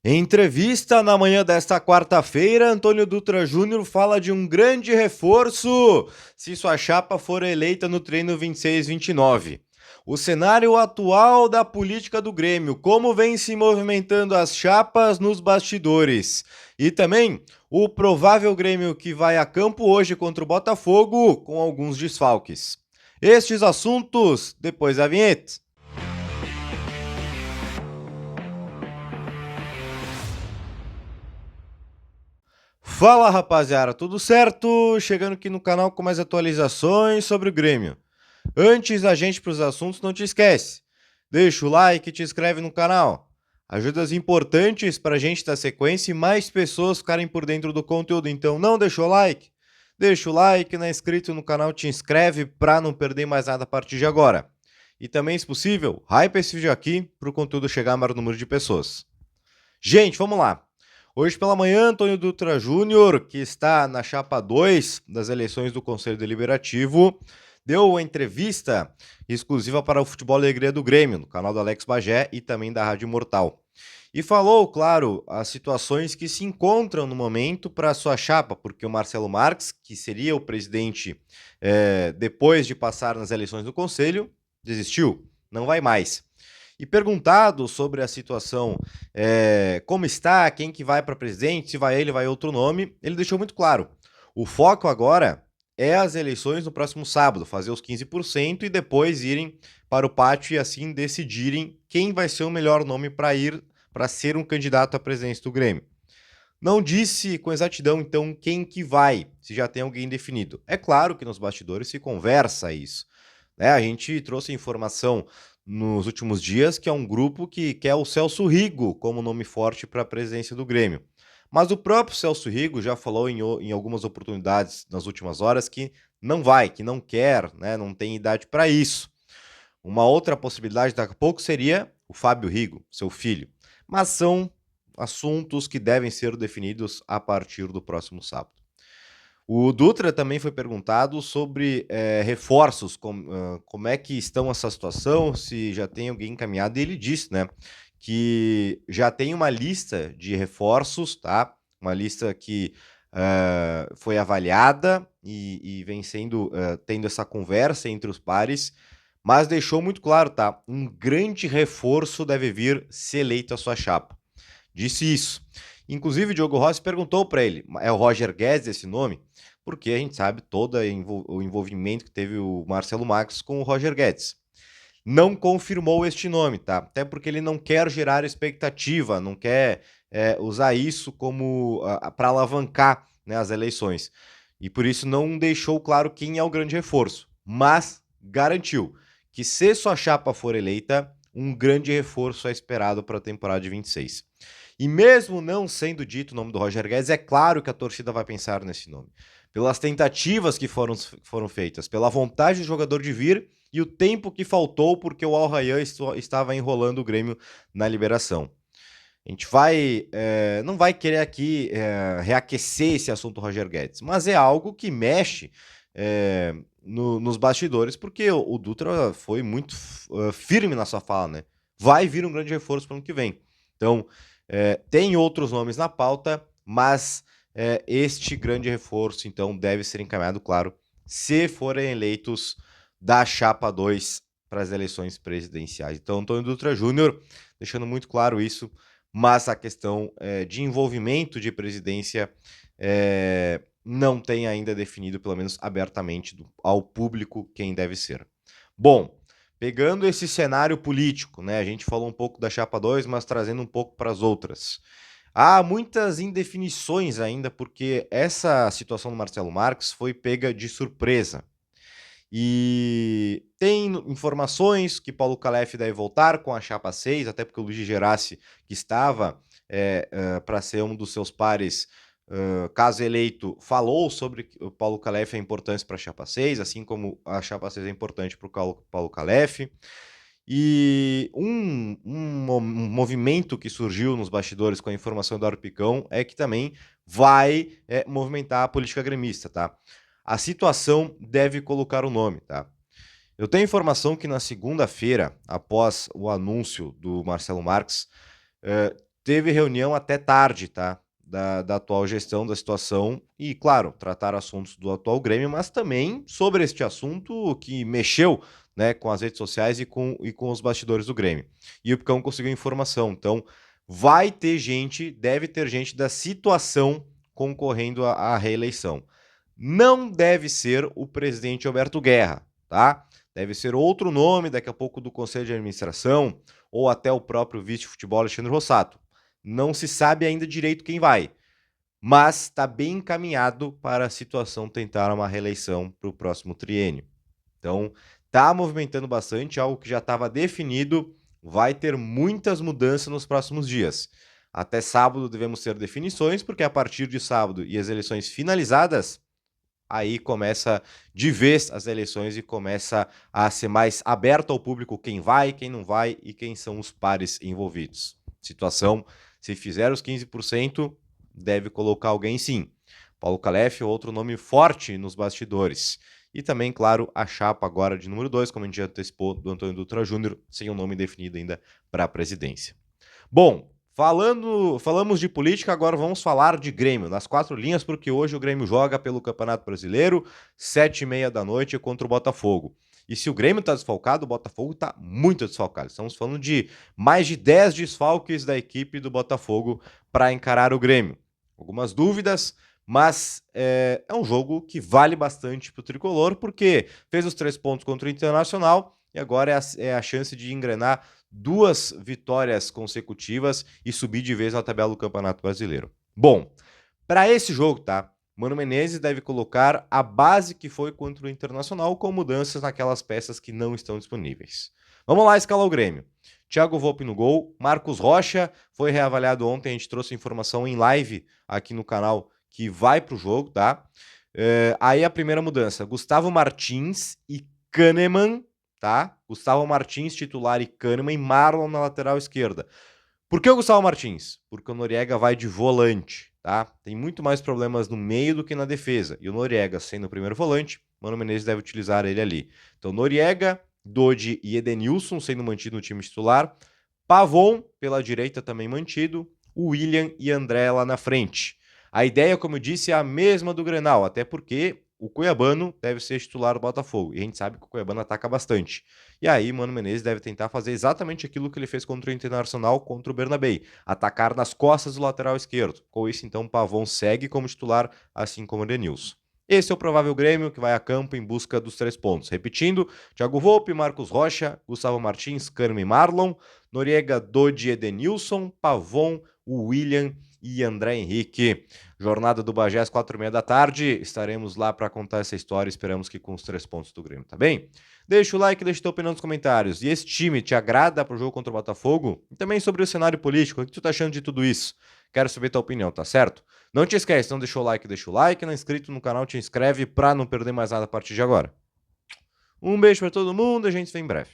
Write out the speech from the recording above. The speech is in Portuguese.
Em entrevista na manhã desta quarta-feira, Antônio Dutra Júnior fala de um grande reforço se sua chapa for eleita no treino 26-29. O cenário atual da política do Grêmio, como vem se movimentando as chapas nos bastidores. E também o provável Grêmio que vai a campo hoje contra o Botafogo com alguns desfalques. Estes assuntos depois da vinheta. Fala rapaziada, tudo certo? Chegando aqui no canal com mais atualizações sobre o Grêmio. Antes da gente para os assuntos, não te esquece, deixa o like e te inscreve no canal. Ajudas importantes para a gente dar sequência e mais pessoas ficarem por dentro do conteúdo. Então não deixou o like? Deixa o like, não é inscrito no canal, te inscreve para não perder mais nada a partir de agora. E também, se possível, hype esse vídeo aqui para o conteúdo chegar a maior número de pessoas. Gente, vamos lá. Hoje pela manhã, Antônio Dutra Júnior, que está na chapa 2 das eleições do Conselho Deliberativo, deu uma entrevista exclusiva para o Futebol Alegria do Grêmio, no canal do Alex Bagé e também da Rádio Imortal. E falou, claro, as situações que se encontram no momento para a sua chapa, porque o Marcelo Marques, que seria o presidente depois de passar nas eleições do Conselho, desistiu, não vai mais. E perguntado sobre a situação, como está, quem que vai para presidente, se vai ele, vai outro nome, ele deixou muito claro. O foco agora é as eleições no próximo sábado, fazer os 15% e depois irem para o pátio e assim decidirem quem vai ser o melhor nome para ser um candidato à presidência do Grêmio. Não disse com exatidão, então, quem que vai, se já tem alguém definido. É claro que nos bastidores se conversa isso. A gente trouxe informação nos últimos dias que é um grupo que quer o Celso Rigo como nome forte para a presidência do Grêmio. Mas o próprio Celso Rigo já falou em algumas oportunidades nas últimas horas que não vai, que não quer, né, não tem idade para isso. Uma outra possibilidade daqui a pouco seria o Fábio Rigo, seu filho. Mas são assuntos que devem ser definidos a partir do próximo sábado. O Dutra também foi perguntado sobre reforços, como é que estão essa situação, se já tem alguém encaminhado, e ele disse, né, que já tem uma lista de reforços, tá? Uma lista que foi avaliada e vem sendo, tendo essa conversa entre os pares, mas deixou muito claro, tá? Um grande reforço deve vir se eleito a sua chapa. Disse isso. Inclusive, o Diogo Rossi perguntou para ele, é o Roger Guedes esse nome? Porque a gente sabe todo o envolvimento que teve o Marcelo Marques com o Roger Guedes. Não confirmou este nome, tá? Até porque ele não quer gerar expectativa, não quer usar isso como para alavancar, né, as eleições. E por isso não deixou claro quem é o grande reforço. Mas garantiu que se sua chapa for eleita, um grande reforço é esperado para a temporada de 26. E mesmo não sendo dito o nome do Roger Guedes, é claro que a torcida vai pensar nesse nome. Pelas tentativas que foram feitas, pela vontade do jogador de vir e o tempo que faltou porque o Al Rayyan estava enrolando o Grêmio na liberação. A gente não vai querer aqui reaquecer esse assunto Roger Guedes, mas é algo que mexe nos bastidores, porque o Dutra foi muito firme na sua fala, né? Vai vir um grande reforço para o ano que vem. Então, tem outros nomes na pauta, mas este grande reforço, então, deve ser encaminhado, claro, se forem eleitos da chapa 2 para as eleições presidenciais. Então, Antônio Dutra Júnior, deixando muito claro isso, mas a questão de envolvimento de presidência não tem ainda definido, pelo menos abertamente, ao público quem deve ser. Bom, pegando esse cenário político, né? A gente falou um pouco da chapa 2, mas trazendo um pouco para as outras. Há muitas indefinições ainda, porque essa situação do Marcelo Marques foi pega de surpresa. E tem informações que Paulo Calef deve voltar com a chapa 6, até porque o Luiz Gerassi, que estava para ser um dos seus pares, caso eleito, falou sobre o Paulo Calef a importância para a chapa 6, assim como a chapa 6 é importante para o Paulo Calef. E um movimento que surgiu nos bastidores com a informação do Arpicão é que também vai movimentar a política gremista, tá? A situação deve colocar o nome, tá? Eu tenho informação que na segunda-feira, após o anúncio do Marcelo Marques, teve reunião até tarde, tá? Da atual gestão da situação e, claro, tratar assuntos do atual Grêmio, mas também sobre este assunto que mexeu, né, com as redes sociais e com os bastidores do Grêmio. E o Picão conseguiu informação. Então, vai ter gente, deve ter gente da situação concorrendo à reeleição. Não deve ser o presidente Alberto Guerra, tá? Deve ser outro nome, daqui a pouco, do Conselho de Administração, ou até o próprio vice-futebol Alexandre Rossato. Não se sabe ainda direito quem vai, mas está bem encaminhado para a situação tentar uma reeleição para o próximo triênio. Então, está movimentando bastante, algo que já estava definido, vai ter muitas mudanças nos próximos dias. Até sábado devemos ter definições, porque a partir de sábado e as eleições finalizadas, aí começa de vez as eleições e começa a ser mais aberto ao público quem vai, quem não vai e quem são os pares envolvidos. Situação, se fizer os 15%, deve colocar alguém sim. Paulo Calef é outro nome forte nos bastidores. E também, claro, a chapa agora de número 2, como a gente já antecipou, do Antônio Dutra Júnior, sem um nome definido ainda para a presidência. Bom, falamos de política, agora vamos falar de Grêmio, nas 4 linhas, porque hoje o Grêmio joga pelo Campeonato Brasileiro, 7h30 da noite contra o Botafogo. E se o Grêmio está desfalcado, o Botafogo está muito desfalcado. Estamos falando de mais de 10 desfalques da equipe do Botafogo para encarar o Grêmio. Algumas dúvidas, mas é um jogo que vale bastante para o Tricolor, porque fez os 3 pontos contra o Internacional e agora é a chance de engrenar 2 vitórias consecutivas e subir de vez na tabela do Campeonato Brasileiro. Bom, para esse jogo, tá? Mano Menezes deve colocar a base que foi contra o Internacional com mudanças naquelas peças que não estão disponíveis. Vamos lá escalar o Grêmio. Thiago Volpe no gol, Marcos Rocha foi reavaliado ontem, a gente trouxe informação em live aqui no canal que vai para o jogo, tá? Aí a primeira mudança, Gustavo Martins e Kahneman, tá? Gustavo Martins titular e Kahneman e Marlon na lateral esquerda. Por que o Gustavo Martins? Porque o Noriega vai de volante, tá? Tem muito mais problemas no meio do que na defesa. E o Noriega, sendo o primeiro volante, Mano Menezes deve utilizar ele ali. Então, Noriega, Dodi e Edenilson sendo mantido no time titular. Pavon, pela direita, também mantido. William e André lá na frente. A ideia, como eu disse, é a mesma do Grenal, até porque o Cuiabano deve ser titular do Botafogo. E a gente sabe que o Cuiabano ataca bastante. E aí, Mano Menezes deve tentar fazer exatamente aquilo que ele fez contra o Internacional, contra o Bernabéu. Atacar nas costas do lateral esquerdo. Com isso, então, Pavon segue como titular, assim como o Denilson. Esse é o provável Grêmio que vai a campo em busca dos 3 pontos. Repetindo, Thiago Volpe, Marcos Rocha, Gustavo Martins, Carme Marlon, Noriega, Dodi, Edenilson, Pavon, William e André Henrique. Jornada do Bagé às 4h30 da tarde. Estaremos lá para contar essa história. Esperamos que com os 3 pontos do Grêmio, tá bem? Deixa o like, deixa tua opinião nos comentários. E esse time te agrada pro jogo contra o Botafogo? E também sobre o cenário político. O que tu tá achando de tudo isso? Quero saber tua opinião, tá certo? Não te esquece, não deixou o like, deixa o like. Não é inscrito no canal, te inscreve pra não perder mais nada a partir de agora. Um beijo para todo mundo, a gente se vê em breve.